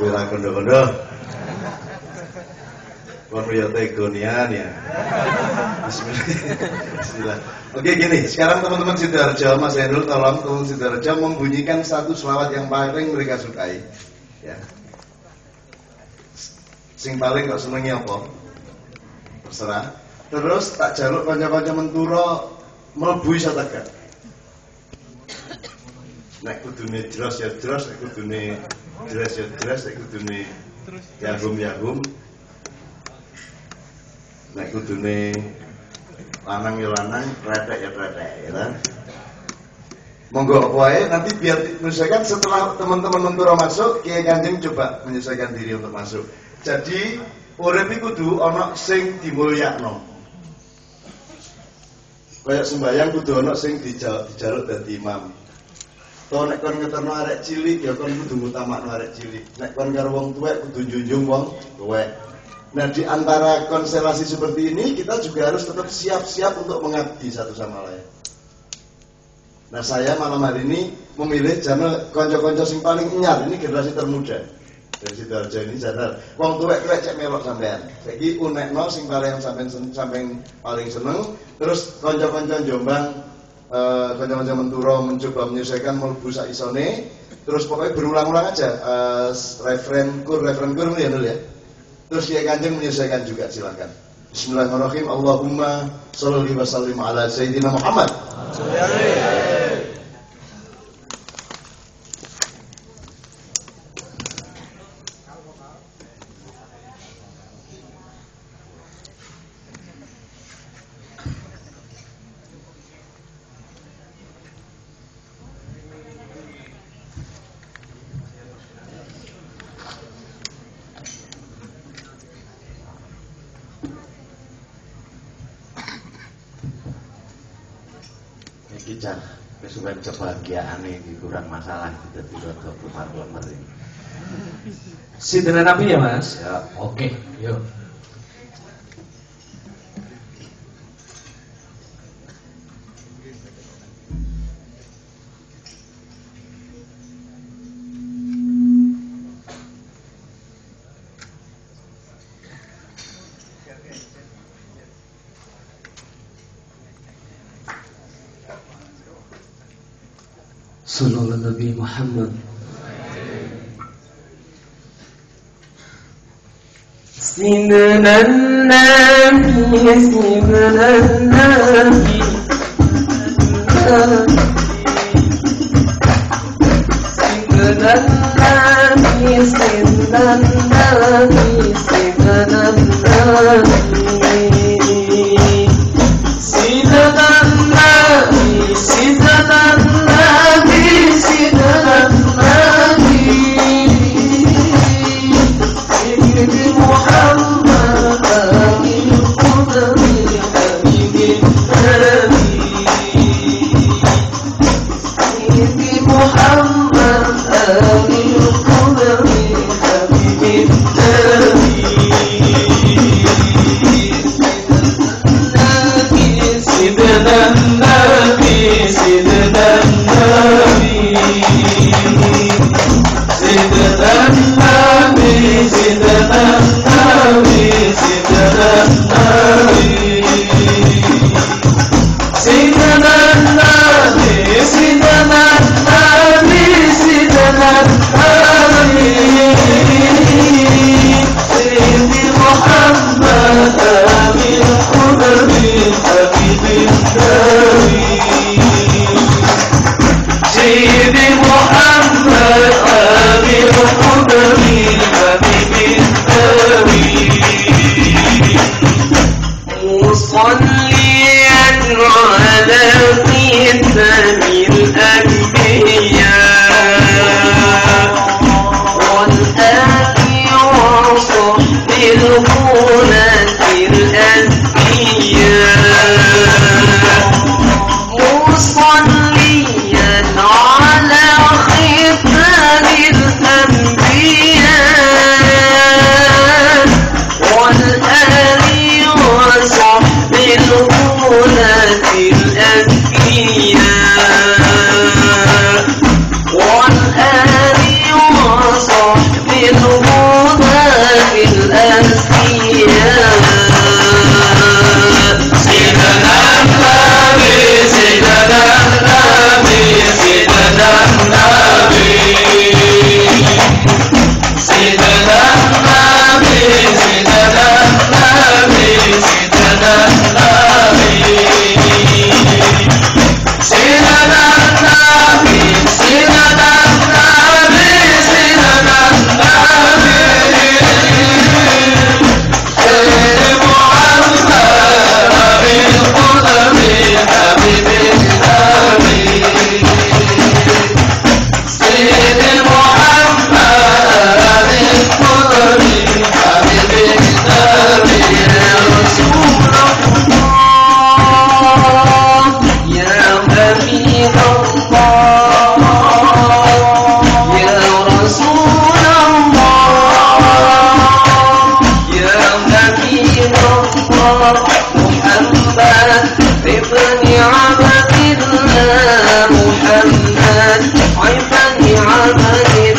Bira kondo-kondo. Kon yo tegonian ya. Bismillah. Oke gini, sekarang teman-teman Sidoarjo, Mas Hendul tolong teman Sidoarjo membunyikan satu selawat yang paling mereka sukai. Ya. Sing paling kok senengi apa? Terserah. Terus tak jaluk kanca-kanca menturo mlebu iso tegak. Nek kudune jelas ya jelas, nek kudune jelas ya jelas, nek kudune yagum. Nek kudune lanang ya lanang, retek ya retek, ya kan? Monggo wae nanti biar menyesuaikan setelah teman-teman menturo masuk, Kiai Kanjeng coba menyesuaikan diri untuk masuk. Jadi urip iku kudu ana sing dimulyakno. Kayak sembahyang kudu ana sing dijaluk dadi imam. To nek kon ngeterno arek cilik ya kon kudu ngutamakno arek cilik. Nek kon karo wong tuwek kudu njunjung wong tuwek. Nah di antara konstelasi seperti ini kita juga harus tetap siap-siap untuk mengabdi satu sama lain. Nah saya malam hari ini memilih channel konco-konco sing paling enyar, ini generasi termuda dari Sidoarjo ini channel. Wong tuwek-tuwek cek melok sampean. Saiki unekno sing paling sampean paling seneng, terus konco-konco Jombang konco-konco Menturo mencoba menyesuaikan mlebu sak isone, terus pokoknya berulang-ulang aja. Referen kur ya Nul ya. Terus Kiai Kanjeng menyesuaikan juga, silakan. Bismillahirrahmanirrahim. Allahumma sholli wa sallim ala sayyidina Muhammad. Kicar kesuwen kebahagiaan ini kurang masalah kita tidak lemar ini. Sidina Nabi ya Mas? Ya, oke, yuk. Sallallahu Nabi Muhammad. Sidna Nabi, Sidna Nabi, Sidna Nabi, Sidna Nabi, Sidna Nabi, Sidna Nabi, Sidna الهدى في الأسياء سيدنا النبي سيدنا النبي سيدنا النبي سيدنا النبي سيدنا النبي سيدنا النبي سيدنا النبي سيدنا النبي سيدنا النبي خير محمد بالقدم حبيب النبي سيد محمد بالقدم حبيب النبي يا رسول الله يا حبيب الله يا رسول الله يا حبيب الله محمد ابن عبد الله محمد ابن عبد الله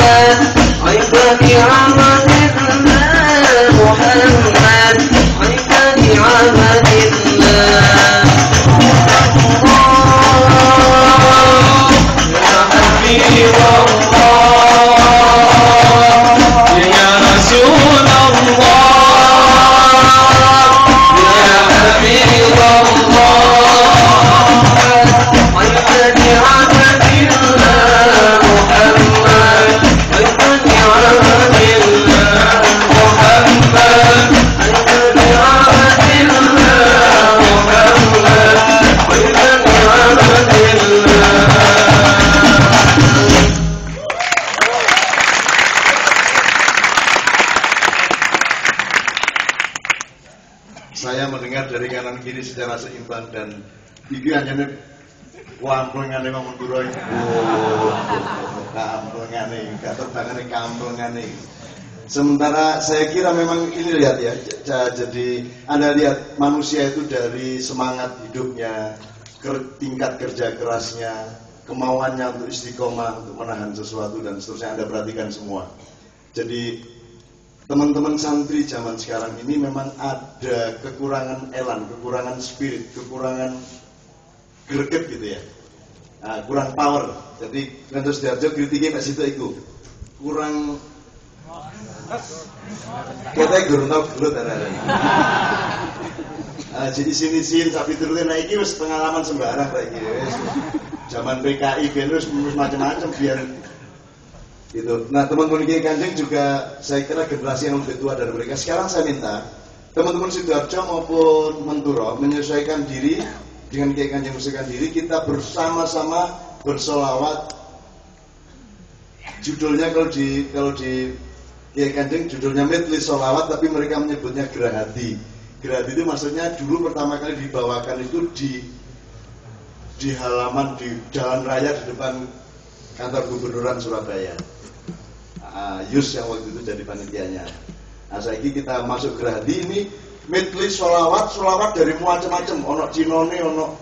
محمد ابن عبد الله محمد ابن عبد الله يا حبيب الله يا رسول الله يا حبيب الله ابن عبد الله محمد ابن عبد الله محمد ابن عبد الله محمد ابن عبد الله Saya mendengar dari kanan kiri secara seimbang dan iki anjene kamplengane Mang Menduro iki. Kamplengane, gak terbangane kamplengane. Sementara saya kira memang ini lihat ya, jadi Anda lihat manusia itu dari semangat hidupnya, tingkat kerja kerasnya, kemauannya untuk istiqomah, untuk menahan sesuatu dan seterusnya Anda perhatikan semua. Jadi teman-teman santri zaman sekarang ini memang ada kekurangan elan, kekurangan spirit, kekurangan greget gitu ya. Nah, kurang power. Jadi Rento Sudarjo kritiknya nek situ iku. Kurang kita gurung tau gelut jadi sini sapi turutnya naik wis pengalaman sembarang kayak gitu. Zaman PKI ben wis macam-macam biar gitu. Nah, teman-teman Kiai Kanjeng juga saya kira generasi yang lebih tua dari mereka. Sekarang saya minta teman-teman Sidoarjo maupun Menturo menyesuaikan diri dengan Kiai Kanjeng, menyesuaikan diri, kita bersama-sama bersolawat. Judulnya kalau di Kiai Kanjeng judulnya Medley Solawat, tapi mereka menyebutnya Gerahadi. Gerahadi itu maksudnya dulu pertama kali dibawakan itu di halaman di jalan raya di depan kantor gubernuran Surabaya. Yus yang waktu itu jadi panitianya. Nah, saiki kita masuk Gerahadi ini medley solawat dari macam-macam. Ono Cinone, ono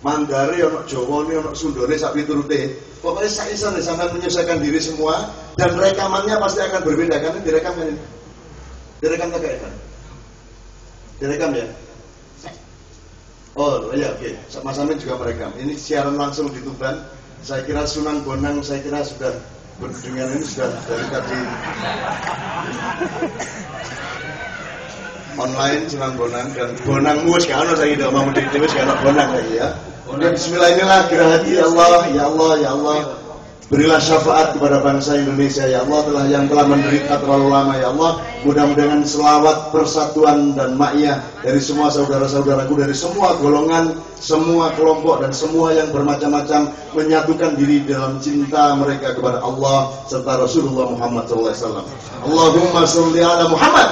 Mandari, ono Jawone, ono Sundone, sak piturute. Pokoknya sak-isan sampean menyesuaikan diri semua dan rekamannya pasti akan berbeda kan direkam kan? Direkam tak kan? Direkam ya? Oh iya oke. Mas Amin juga merekam. Ini siaran langsung di Tuban. Saya kira Sunan Bonang saya kira sudah berdengar ini sudah dari tadi online Sunan Bonang dan Bonang mus kan saya tidak mau menjadi wis kan Bonang lagi ya. Dan bismillah inilah Gerahadi ya Allah ya Allah ya Allah. Berilah syafaat kepada bangsa Indonesia ya Allah yang telah menderita terlalu lama ya Allah. Mudah-mudahan selawat persatuan dan makyah dari semua saudara-saudaraku dari semua golongan, semua kelompok dan semua yang bermacam-macam menyatukan diri dalam cinta mereka kepada Allah serta Rasulullah Muhammad SAW. Allahumma sholli ala Muhammad.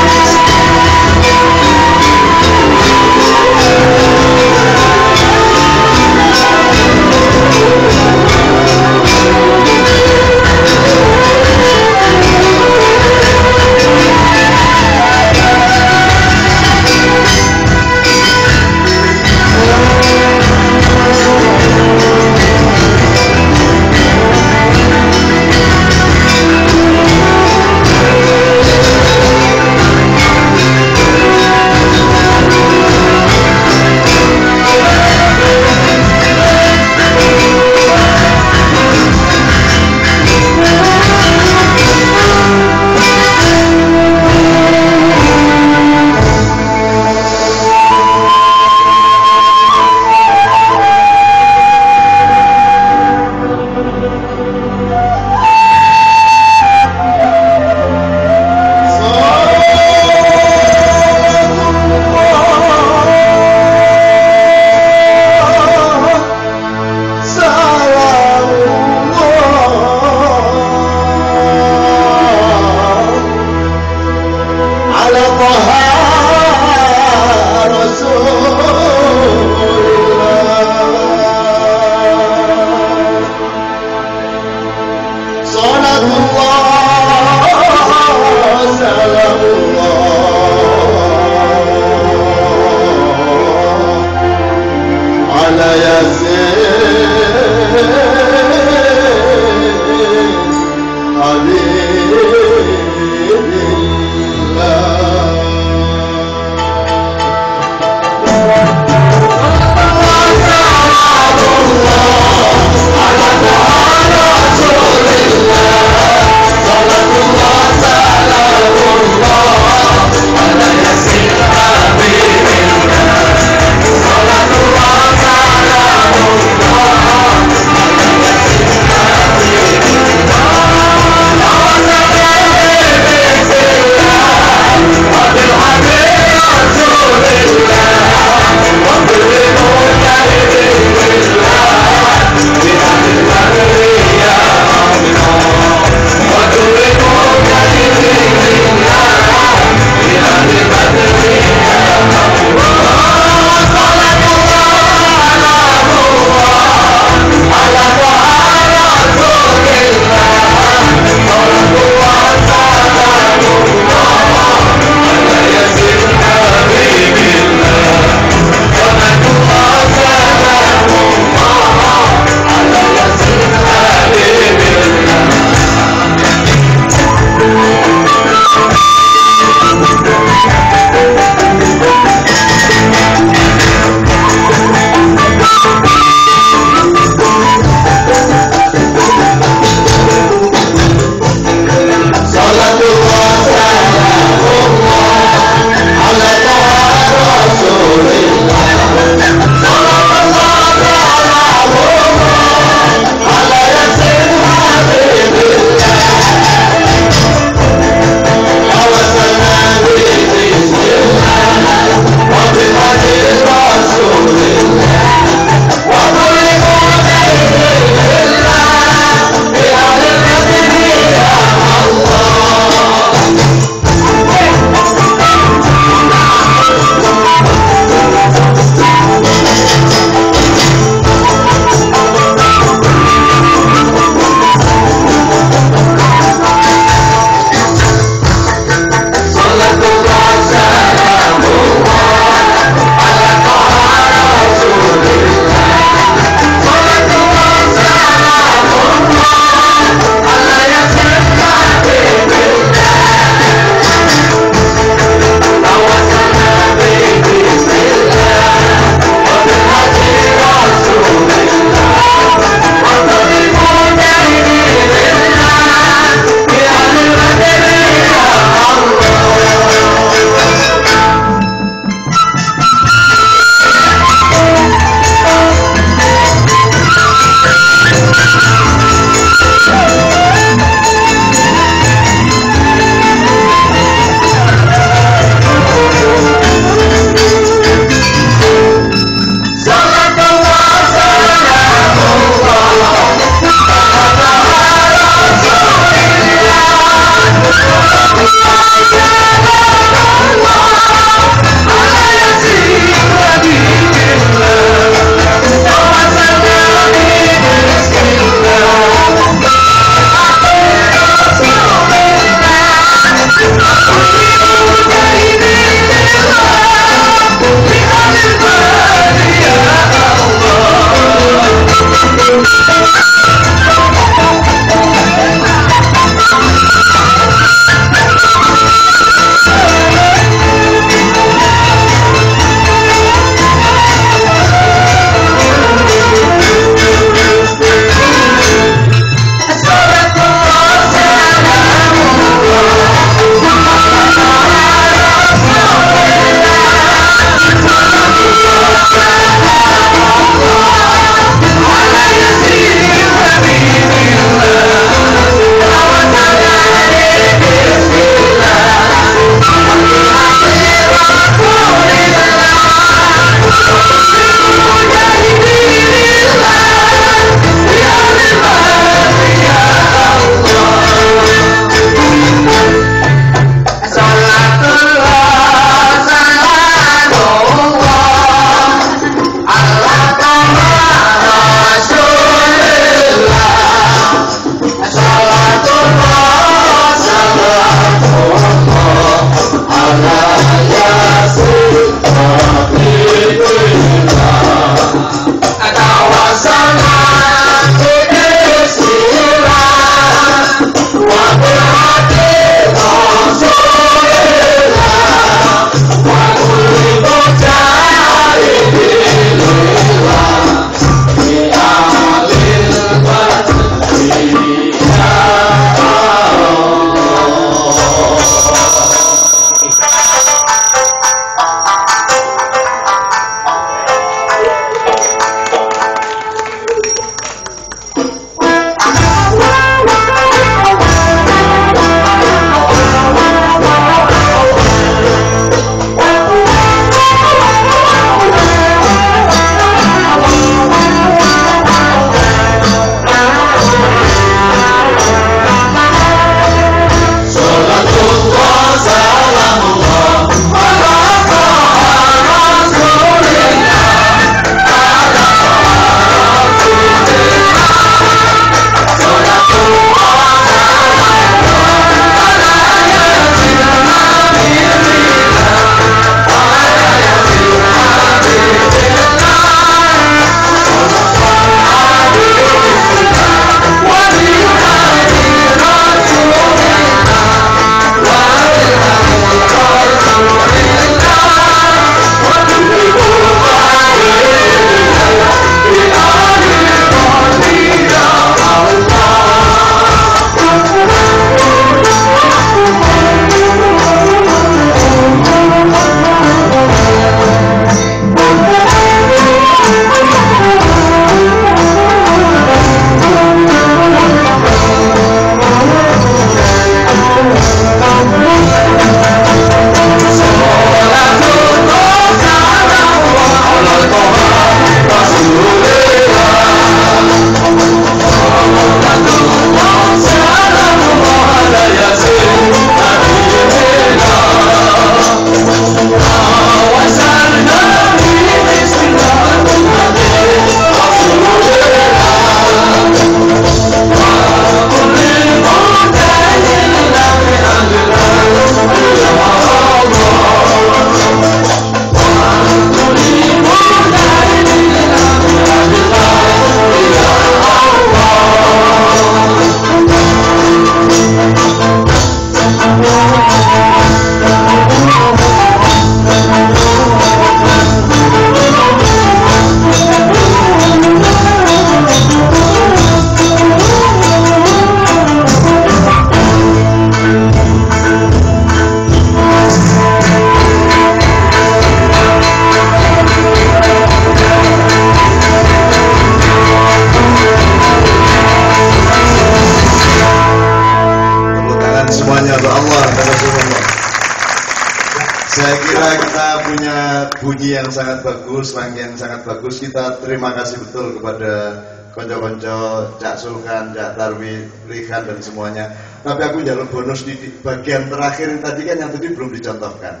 punya bunyi yang sangat bagus, rangkaian sangat bagus. Kita terima kasih betul kepada konco-konco Cak Sulkan, Cak Tarwi, Lihan dan semuanya. Tapi aku jaluk bonus di bagian terakhir yang tadi kan, yang tadi belum dicontohkan.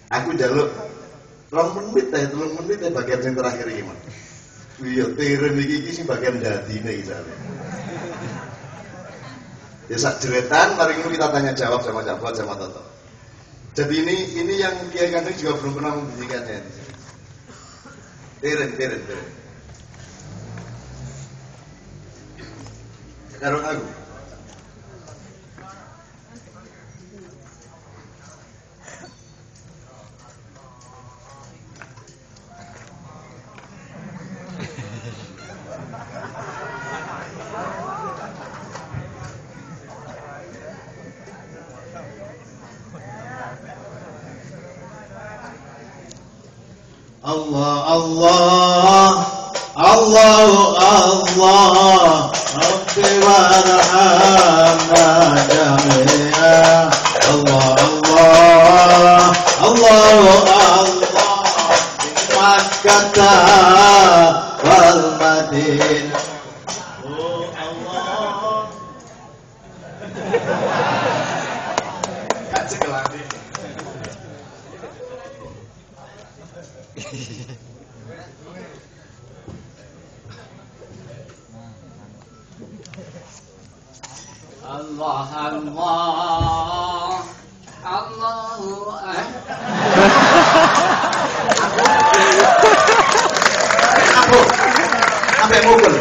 Aku jaluk 3 menit ya bagian yang terakhir ini Mas. Iya, tiren iki sing bagian dadine iki jare. Ya sak jeretan, mari kita tanya jawab sama Cak Fuad sama Toto. Jadi ini yang Kiai Kandeng juga belum pernah membunyikannya. Tiren. Karo aku. Allah Rabbi warhamna jami'a. Allah Makkah wal Madinah. Oh Allah. Allahu Sampai mukul.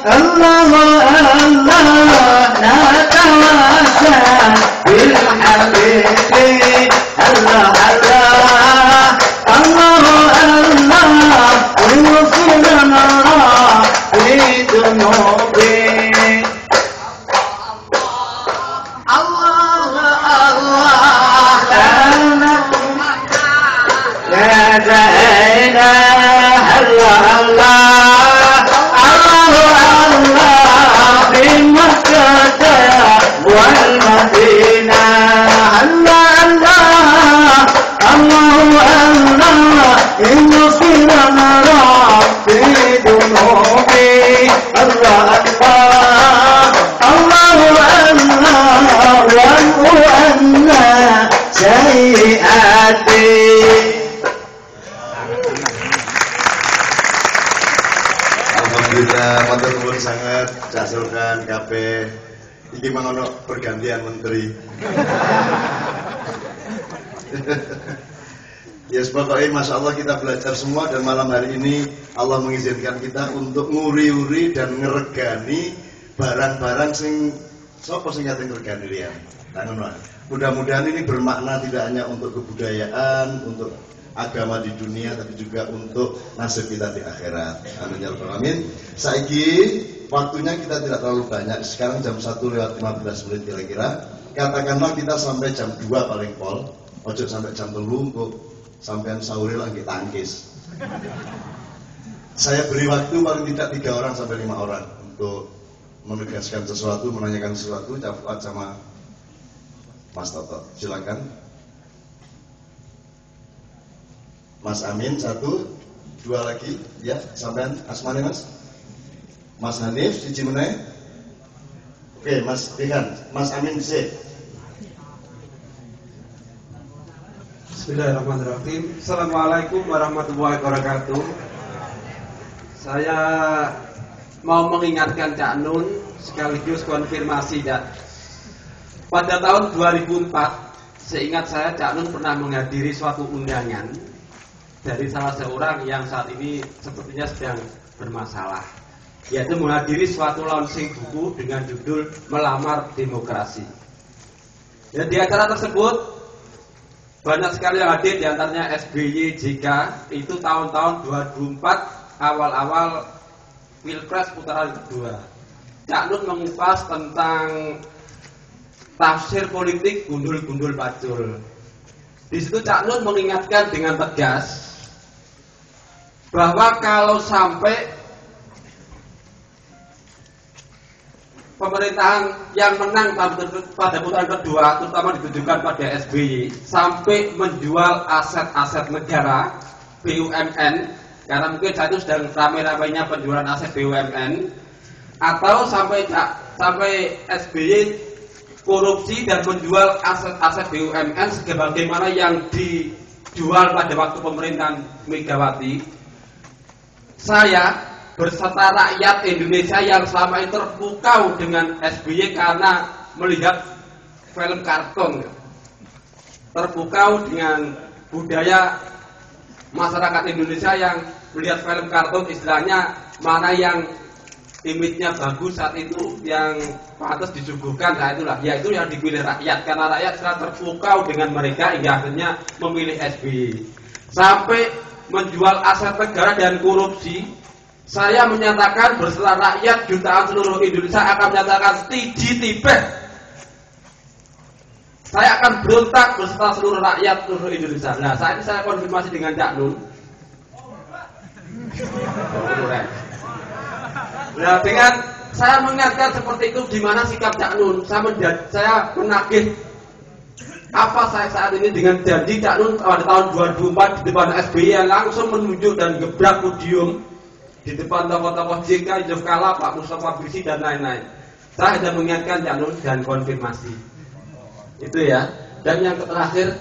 Allah natawassa bil habibi. Allah Usulana lidunubi. Alhamdulillah, matur nuwun sangat Cak Sulkan kabeh. Iki mangono pergantian menteri. Ya pokoknya Masya Allah kita belajar semua, dan malam hari ini Allah mengizinkan kita untuk nguri-uri dan ngeregani barang-barang sing sapa sing ngate ngregani liyan. Mudah-mudahan ini bermakna tidak hanya untuk kebudayaan, untuk agama di dunia, tapi juga untuk nasib kita di akhirat. Amin ya rabbal alamin. Saiki waktunya kita tidak terlalu banyak. Sekarang jam 1:15 kira-kira. Katakanlah kita sampai jam 2 paling pol. Ojo sampai jam 3 kok sampean sahur lagi tangkis. Saya beri waktu paling tidak 3 orang sampai 5 orang untuk menegaskan sesuatu, menanyakan sesuatu. Cak Fuad sama Mas Toto, silakan. Mas Amin 1, 2 lagi, ya sampean asmane Mas. Mas Hanif siji meneh. Oke, Mas Rihan, Mas Amin C. Bismillahirrahmanirrahim. Assalamualaikum warahmatullahi wabarakatuh. Saya mau mengingatkan Cak Nun sekaligus konfirmasi, Cak. Pada tahun 2004, seingat saya Cak Nun pernah menghadiri suatu undangan dari salah seorang yang saat ini sepertinya sedang bermasalah, yaitu menghadiri suatu launching buku dengan judul Melamar Demokrasi. Dan di acara tersebut banyak sekali yang hadir, diantaranya SBY, JK. Itu tahun-tahun 2004, awal-awal Pilpres putaran kedua. Cak Nun mengupas tentang tafsir politik gundul-gundul pacul. Di situ Cak Nun mengingatkan dengan tegas bahwa kalau sampai pemerintahan yang menang pada putaran kedua, terutama ditujukan pada SBY, sampai menjual aset-aset negara BUMN, karena mungkin saat itu sedang ramai-ramainya penjualan aset BUMN, atau sampai SBY korupsi dan menjual aset-aset BUMN sebagaimana yang dijual pada waktu pemerintahan Megawati. Saya berserta rakyat Indonesia yang selama ini terpukau dengan SBY karena melihat film kartun, terpukau dengan budaya masyarakat Indonesia yang melihat film kartun, istilahnya mana yang image-nya bagus saat itu, yang pantas disuguhkan, nah itulah, yaitu yang dipilih rakyat, karena rakyat setelah terpukau dengan mereka hingga akhirnya memilih SBY. Sampai menjual aset negara dan korupsi, saya menyatakan berserta rakyat jutaan seluruh Indonesia akan menyatakan tibeh. Saya akan berontak berserta seluruh rakyat seluruh Indonesia. Nah, saat ini saya konfirmasi dengan Cak Nun. Nah, dengan saya mengingatkan seperti itu, di mana sikap Cak Nun, saya menagih apa saya saat ini dengan janji Cak Nun pada tahun 2004 di depan SBY yang langsung menunjuk dan gebrak podium di depan tokoh-tokoh JK, Yusuf Kala, Pak Mustafa Brisi dan lain-lain. Saya hanya mengingatkan Cak Nun dan konfirmasi. Itu ya. Dan yang terakhir,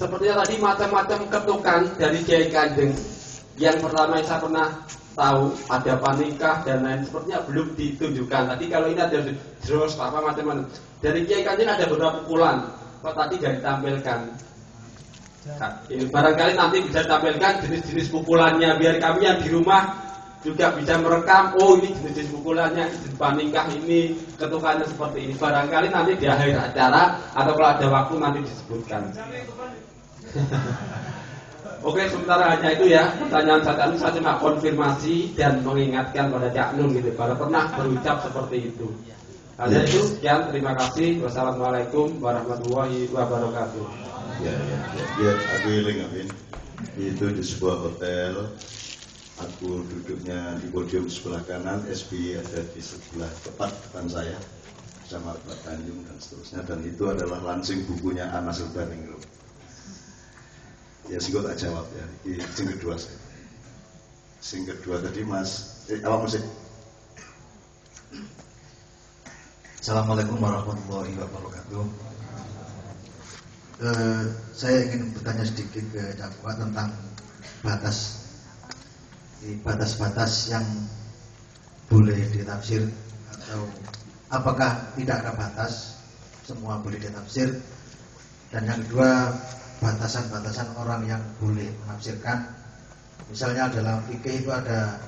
sepertinya tadi macam-macam ketukan dari Kiai Kanjeng. Yang pertama yang saya pernah tahu ada panikah dan lain, sepertinya belum ditunjukkan. Tadi kalau ini ada terus apa macam-macam. Dari Kiai Kanjeng ada beberapa pukulan, kok tadi tidak ditampilkan. Nah, barangkali nanti bisa ditampilkan jenis-jenis pukulannya biar kami yang di rumah juga bisa merekam. Oh, ini jenis-jenis pukulannya, panikah ini, ketukannya seperti ini. Barangkali nanti di akhir acara atau kalau ada waktu nanti disebutkan. Oke, sementara hanya itu ya pertanyaan saya cuma konfirmasi dan mengingatkan pada Cak Nun gitu, kalau pernah berucap seperti itu. Hanya itu, sekian, terima kasih. Wassalamualaikum warahmatullahi wabarakatuh. Ya, aku iling Amin. Itu di sebuah hotel. Aku duduknya di podium sebelah kanan, SBY ada di sebelah tepat depan saya, sama Pak Tanjung dan seterusnya. Dan itu adalah lansing bukunya Anas Urbaningrum. Ya, singkat tak jawab ya. Ini sing kedua saya. Sing kedua tadi Mas, apa musik? Assalamualaikum warahmatullahi wabarakatuh. Saya ingin bertanya sedikit ke Cak Fuad tentang batas-batas yang boleh ditafsir, atau apakah tidak ada batas, semua boleh ditafsir. Dan yang kedua, batasan-batasan orang yang boleh menafsirkan. Misalnya dalam fikih itu ada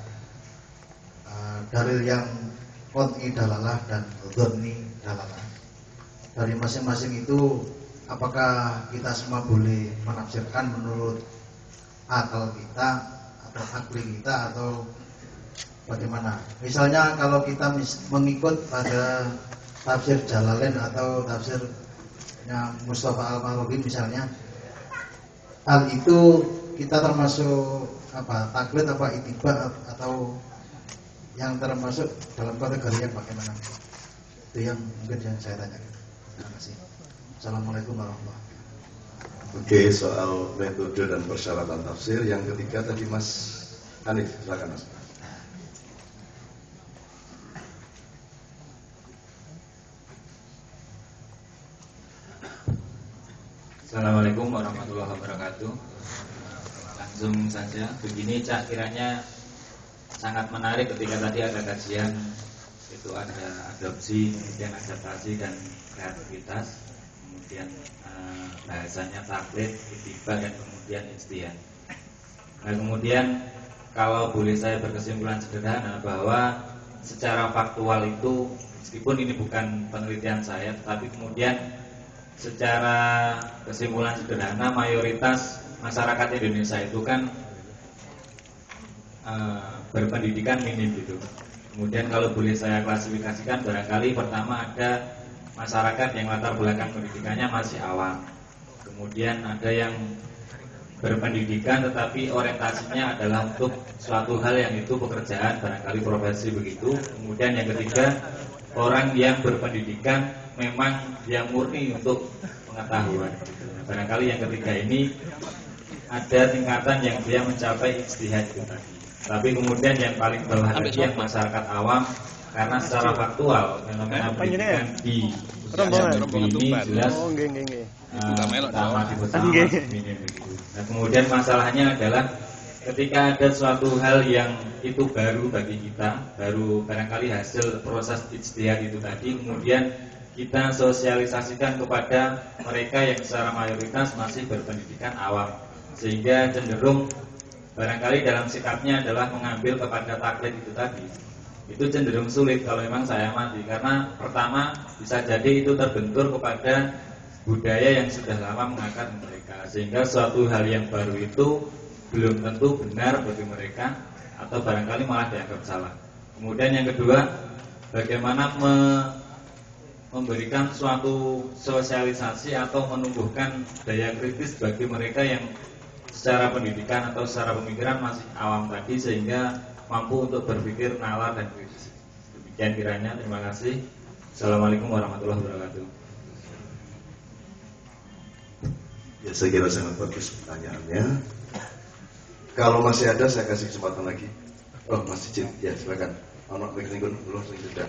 dalil yang qat'i dalalah dan dhonni dalalah. Dari masing-masing itu, apakah kita semua boleh menafsirkan menurut akal kita atau akli kita, atau bagaimana? Misalnya kalau kita mengikut pada tafsir Jalalain atau tafsirnya Mustafa Al-Maghribi misalnya, hal itu kita termasuk apa, taklid apa ittiba, atau yang termasuk dalam kategori yang bagaimana? Itu yang mungkin yang saya tanyakan. Terima kasih. Assalamualaikum warahmatullahi wabarakatuh. Oke, soal metode dan persyaratan tafsir. Yang ketiga tadi Mas Hanif, silakan Mas. Assalamualaikum warahmatullahi wabarakatuh. Langsung saja, begini Cak, kiranya sangat menarik ketika tadi ada kajian, itu ada adopsi, kemudian adaptasi dan kreativitas, kemudian bahasanya taklid, ittiba, dan kemudian ijtihad. Nah, kemudian kalau boleh saya berkesimpulan sederhana bahwa secara faktual itu, meskipun ini bukan penelitian saya, tetapi kemudian secara kesimpulan sederhana mayoritas masyarakat Indonesia itu kan berpendidikan minim gitu. Kemudian kalau boleh saya klasifikasikan, barangkali pertama ada masyarakat yang latar belakang pendidikannya masih awam. kemudian ada yang berpendidikan tetapi orientasinya adalah untuk suatu hal yang itu pekerjaan, barangkali profesi begitu. Kemudian yang ketiga, orang yang berpendidikan memang yang murni untuk pengetahuan. Barangkali yang ketiga ini ada tingkatan yang dia mencapai ijtihad itu tadi. Tapi kemudian yang paling bawah lagi yang masyarakat awam, karena secara faktual fenomena pendidikan di usia ini jelas sama di minim begitu. Nah kemudian masalahnya adalah ketika ada suatu hal yang itu baru bagi kita, baru barangkali hasil proses ijtihad itu tadi, kemudian kita sosialisasikan kepada mereka yang secara mayoritas masih berpendidikan awam, sehingga cenderung barangkali dalam sikapnya adalah mengambil kepada taklid itu tadi. Itu cenderung sulit kalau memang saya amati, karena pertama bisa jadi itu terbentur kepada budaya yang sudah lama mengakar mereka, sehingga suatu hal yang baru itu belum tentu benar bagi mereka atau barangkali malah dianggap salah. Kemudian yang kedua, bagaimana memberikan suatu sosialisasi atau menumbuhkan daya kritis bagi mereka yang secara pendidikan atau secara pemikiran masih awam tadi, sehingga mampu untuk berpikir nalar dan kritis. Demikian kiranya, terima kasih. Assalamualaikum warahmatullahi wabarakatuh. Ya, saya kira sangat bagus pertanyaannya. Kalau masih ada, saya kasih kesempatan lagi. Oh, masih Cid, ya silakan. Anak minggu dulu sing sudah.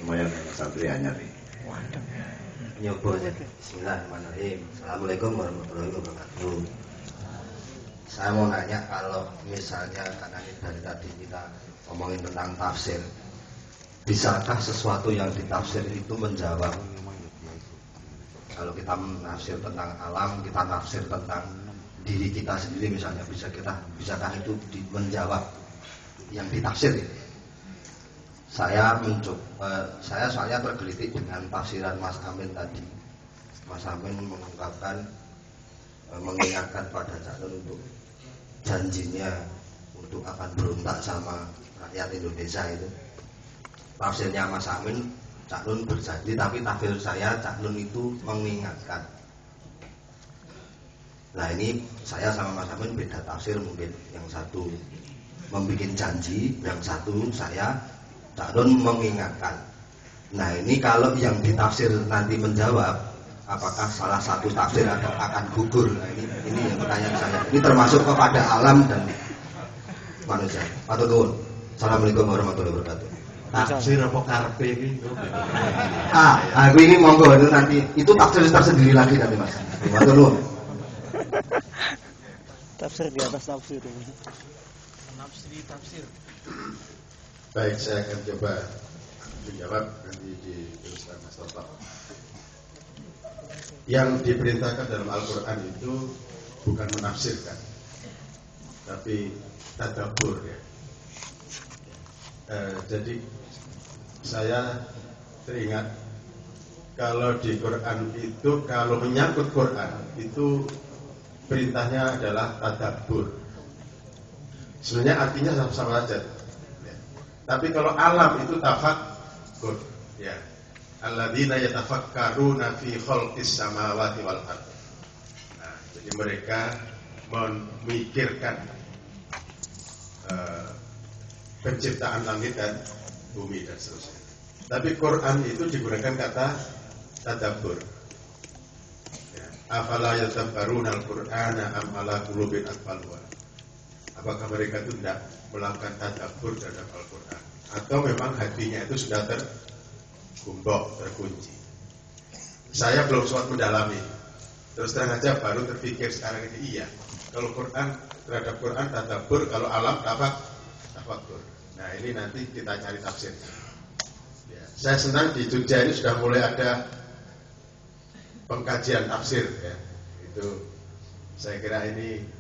Lumayan santri anyar nih. Nyoba. Bismillahirrahmanirrahim. Assalamualaikum warahmatullahi wabarakatuh. Saya mau nanya, kalau misalnya karena ini dari tadi kita ngomongin tentang tafsir, bisakah sesuatu yang ditafsir itu menjawab? Kalau kita menafsir tentang alam, kita nafsir tentang diri kita sendiri misalnya, bisakah itu menjawab yang ditafsir? Saya soalnya tergelitik dengan tafsiran Mas Amin tadi. Mas Amin mengungkapkan, mengingatkan pada Cak Nun untuk janjinya untuk akan berontak sama rakyat Indonesia itu. Tafsirnya Mas Amin, Cak Nun berjanji, tapi tafsir saya, Cak Nun itu mengingatkan. Nah ini saya sama Mas Amin beda tafsir mungkin. Yang satu membuat janji, yang satu saya, Cak Nun mengingatkan. Nah ini kalau yang ditafsir nanti menjawab, apakah salah satu tafsir akan gugur? Nah, ini yang pertanyaan saya. Ini termasuk kepada alam dan manusia. Matur nuwun. Assalamualaikum warahmatullahi wabarakatuh. Tafsir apa karpe ini? Aku ini monggo itu nanti itu tafsir tersendiri lagi nanti Mas. Matur nuwun. Tafsir di atas tafsir ini. Tafsir. Baik, saya akan coba menjawab nanti diteruskan Mas Toto. Yang diperintahkan dalam Al-Quran itu bukan menafsirkan, tapi tadabbur ya. Jadi saya teringat kalau di Quran itu, kalau menyangkut Quran itu perintahnya adalah tadabbur. Sebenarnya artinya sama-sama saja. Ya. Tapi kalau alam itu tafakkur, ya. Alladzina yatafakkaruna fi khalqis samawati wal ardh. Nah, jadi mereka memikirkan penciptaan langit dan bumi dan seterusnya. Tapi Quran itu digunakan kata tadabbur. Ya. Afala yatadabbaruna al-Qur'ana am ala qulubin aqfalha. Apakah mereka itu tidak melakukan tadabbur terhadap Al-Quran, atau memang hatinya itu sudah terkumbok, terkunci? Saya belum sempat mendalami. Terus terang aja baru terpikir sekarang ini, iya. Kalau Quran terhadap Quran tadabbur, kalau alam tafakkur. Nah ini nanti kita cari tafsirnya. Ya. Saya senang di Jogja ini sudah mulai ada pengkajian tafsir. Ya. Itu saya kira ini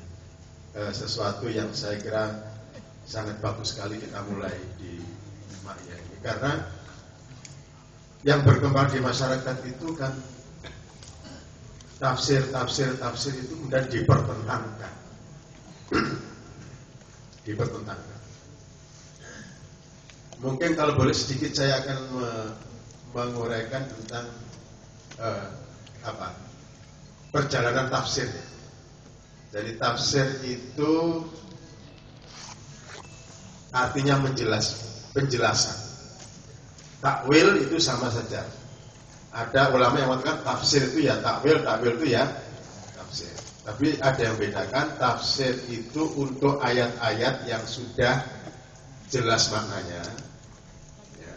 sesuatu yang saya kira sangat bagus sekali kita mulai di rumahnya ini, karena yang berkembang di masyarakat itu kan tafsir itu kemudian dipertentangkan. Mungkin kalau boleh sedikit saya akan menguraikan tentang perjalanan tafsir. Jadi tafsir itu artinya penjelasan. Takwil itu sama saja. Ada ulama yang mengatakan tafsir itu ya takwil, takwil itu ya tafsir. Tapi ada yang bedakan, tafsir itu untuk ayat-ayat yang sudah jelas maknanya, ya.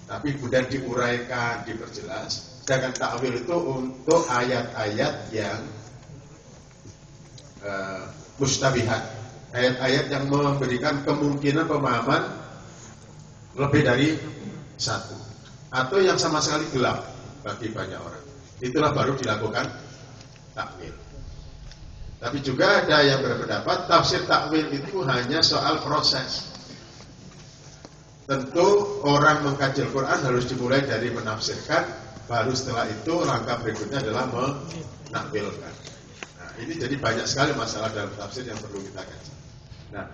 Tapi kemudian diuraikan, diperjelas. Sedangkan takwil itu untuk ayat-ayat yang mustabihat, ayat-ayat yang memberikan kemungkinan pemahaman lebih dari satu, atau yang sama sekali gelap bagi banyak orang. Itulah baru dilakukan takwil. Tapi juga ada yang berpendapat tafsir takwil itu hanya soal proses. Tentu orang mengkaji Al-Quran harus dimulai dari menafsirkan, baru setelah itu langkah berikutnya adalah menakwilkan. Nah, ini jadi banyak sekali masalah dalam tafsir yang perlu kita kaji. Nah,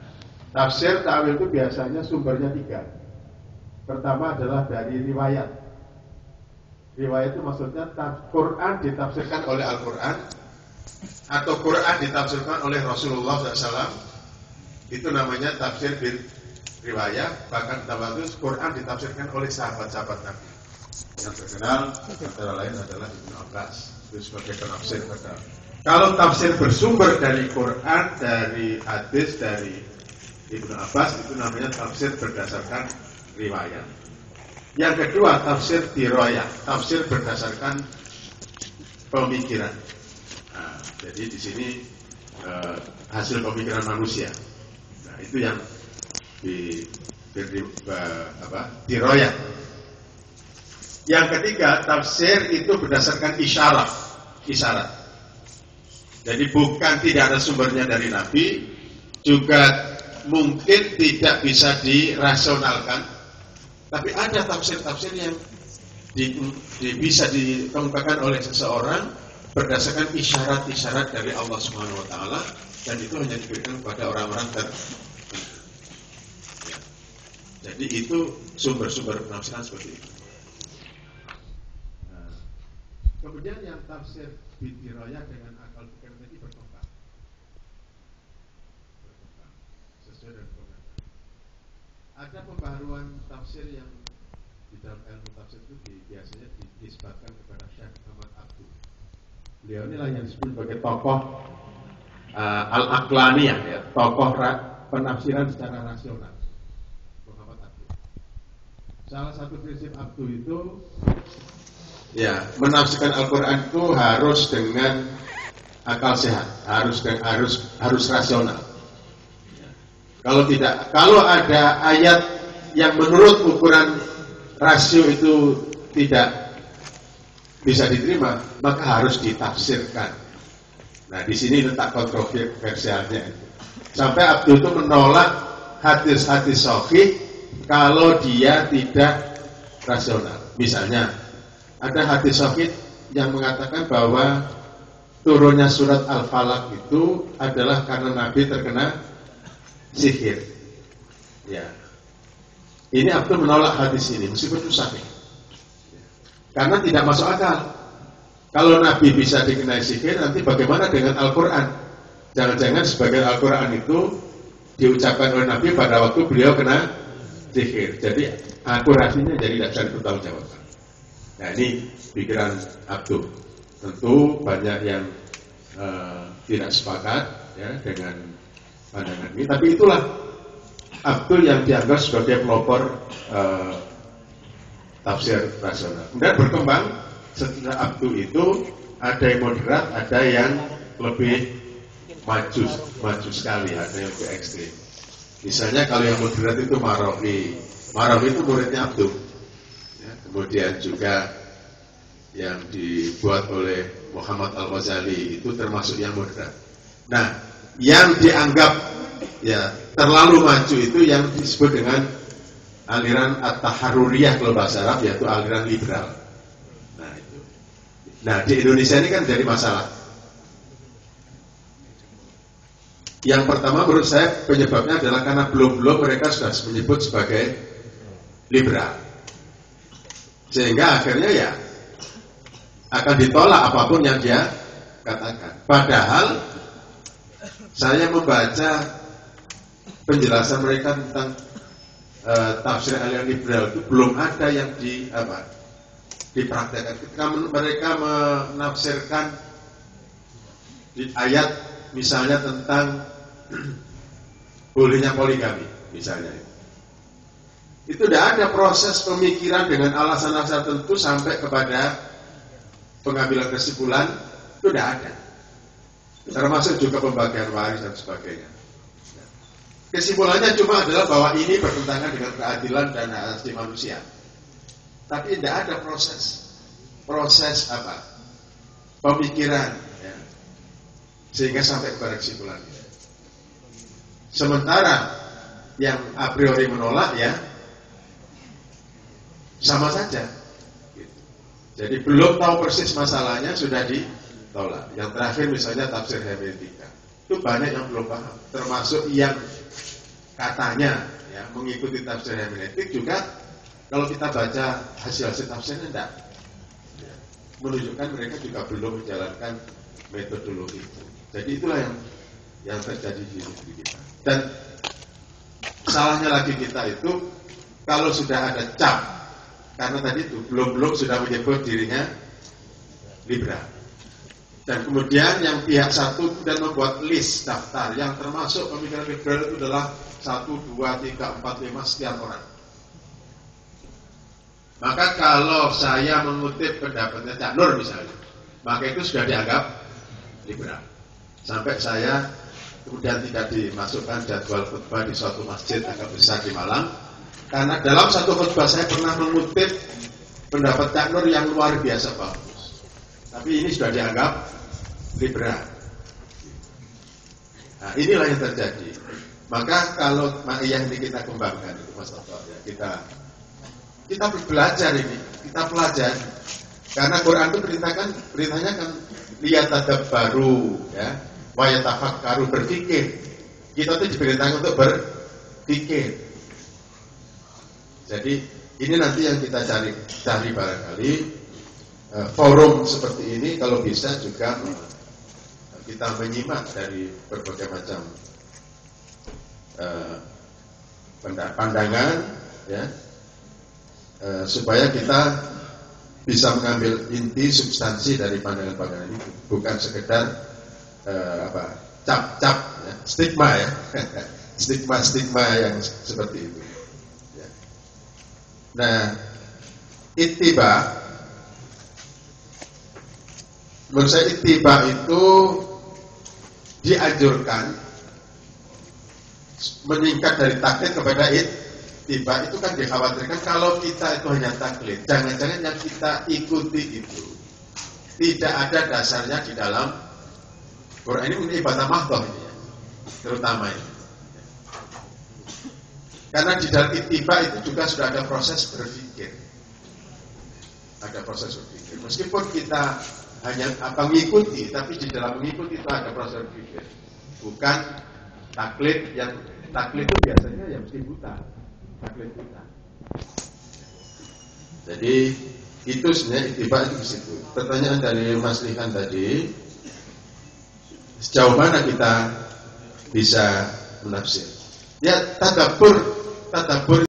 tafsir takwil itu biasanya sumbernya 3. Pertama adalah dari riwayat. Riwayat itu maksudnya Quran ditafsirkan oleh Al-Quran, atau Quran ditafsirkan oleh Rasulullah SAW. Itu namanya tafsir bil riwayat. Bahkan tabatus Quran ditafsirkan oleh sahabat-sahabat Nabi. Yang terkenal antara lain adalah Ibnu Abbas, itu sebagai penafsir pertama. Kalau tafsir bersumber dari Quran, dari hadis, dari Ibnu Abbas, itu namanya tafsir berdasarkan riwayat. Yang kedua, tafsir dirayah, tafsir berdasarkan pemikiran. Nah, jadi di sini hasil pemikiran manusia. Nah, itu yang dirayah. Yang ketiga, tafsir itu berdasarkan isyarat. Jadi bukan tidak ada sumbernya dari Nabi, juga mungkin tidak bisa dirasionalkan, tapi ada tafsir-tafsir yang bisa dikemukakan oleh seseorang berdasarkan isyarat-isyarat dari Allah Subhanahu Wa Taala, dan itu hanya diberikan kepada orang-orang tertentu. Ya. Jadi itu sumber-sumber penafsiran seperti itu. Nah, kemudian yang tafsir bidirayah dengan akal pikir tadi berkembang sesuai dengan pengajaran. Ada pembaharuan tafsir yang di dalam ilmu tafsir itu biasanya dinisbatkan kepada Syekh Muhammad Abdul. Beliau inilah yang disebut sebagai tokoh al-aqlaniyah, ya, tokoh penafsiran secara rasional. Muhammad Abdul. Salah satu prinsip Abdul itu, ya, menafsirkan Al-Quran itu harus dengan akal sehat, harus rasional. Kalau ada ayat yang menurut ukuran rasio itu tidak bisa diterima, maka harus ditafsirkan. Nah, di sini letak kontroversialnya. Sampai Abdul itu menolak hadis-hadis sahih kalau dia tidak rasional. Misalnya, ada hadis sahih yang mengatakan bahwa turunnya surat Al-Falaq itu adalah karena Nabi terkena sihir. Ya. Ini Abdul menolak hadis ini meskipun itu sahih. Karena tidak masuk akal. Kalau Nabi bisa dikenai sihir, nanti bagaimana dengan Al-Quran? Jangan-jangan sebagian Al-Quran itu diucapkan oleh Nabi pada waktu beliau kena sihir. Jadi akurasinya jadi tidak bisa dipertanggungjawabkan. Nah, ini pikiran Abdul. Tentu banyak yang tidak sepakat, ya, dengan pandangan ini, tapi itulah Abdul yang dianggap sebagai pelopor tafsir rasional. Kemudian berkembang setelah Abdul itu ada yang moderat, ada yang lebih maju sekali, ada yang lebih ekstrim. Misalnya kalau yang moderat itu Marawi itu muridnya Abdul. Ya, kemudian juga yang dibuat oleh Muhammad Al-Ghazali itu termasuk yang moderat. Nah, yang dianggap ya terlalu maju itu yang disebut dengan aliran At-Taharuriyah kalau bahasa Arab, yaitu aliran liberal. Nah, itu. Nah, di Indonesia ini kan jadi masalah. Yang pertama menurut saya penyebabnya adalah karena belum mereka sudah menyebut sebagai liberal. Sehingga akhirnya ya akan ditolak apapun yang dia katakan. Padahal saya membaca penjelasan mereka tentang tafsir aliran liberal itu belum ada yang dipraktekkan. Ketika mereka menafsirkan di ayat misalnya tentang bolehnya poligami misalnya, itu tidak ada proses pemikiran dengan alasan-alasan tertentu sampai kepada pengambilan kesimpulan, itu tidak ada. Termasuk juga pembagian waris dan sebagainya. Kesimpulannya cuma adalah bahwa ini bertentangan dengan keadilan dan hak asasi manusia. Tapi tidak ada proses pemikiran, ya, sehingga sampai kepada kesimpulan. Sementara yang a priori menolak, ya sama saja. Jadi belum tahu persis masalahnya sudah ditolak. Yang terakhir misalnya tafsir hermeneutika, itu banyak yang belum paham, termasuk yang katanya ya mengikuti tafsir hermeneutik juga. Kalau kita baca hasil-hasil tafsirnya tidak, ya, menunjukkan mereka juga belum menjalankan metodologi itu. Jadi itulah yang terjadi di negeri kita. Dan salahnya lagi kita itu kalau sudah ada cap, karena tadi itu belum sudah menyebut dirinya liberal. Dan kemudian yang pihak satu dan membuat list daftar yang termasuk pemikiran liberal itu adalah 1, 2, 3, 4, 5 sekian orang. Maka kalau saya mengutip pendapatnya Cak Nur misalnya, maka itu sudah dianggap liberal. Sampai saya kemudian tidak dimasukkan jadwal khutbah di suatu masjid agak besar di Malang, karena dalam satu khutbah saya pernah mengutip pendapat Cak Nur yang luar biasa bagus. Tapi ini sudah dianggap liberal. Nah, inilah yang terjadi. Maka kalau yang ini kita kembangkan itu Mas Toto, ya, kita belajar ini, kita pelajari. Karena Quran itu perintahnya kan lihat adab baru, ya, wa yatafakkaru, berpikir. Kita tuh diperintahkan untuk berpikir. Jadi ini nanti yang kita cari barangkali forum seperti ini kalau bisa juga kita menyimak dari berbagai macam pandangan, ya, supaya kita bisa mengambil inti substansi dari pandangan-pandangan itu, bukan sekedar cap-cap, ya, stigma, ya, stigma yang seperti itu. Ya. Nah, ittiba, menurut saya ittiba itu dianjurkan meningkat dari taklid kepada ittiba. Itu kan dikhawatirkan kalau kita itu hanya taklid, jangan-jangan yang kita ikuti itu tidak ada dasarnya di dalam Quran. Ini mungkin ibadah mahdoh ini, ya, terutama ini. Karena di dalam ittiba itu juga sudah ada proses berpikir. Ada proses berpikir. Meskipun kita hanya mengikuti, tapi di dalam mengikuti itu ada proses berpikir. Bukan taklid yang taklid itu biasanya ya mesti buta. Taklid buta. Jadi itu sebenarnya ittiba itu di situ. Pertanyaan dari Mas Lihan tadi, sejauh mana kita bisa menafsir? Ya, tadabbur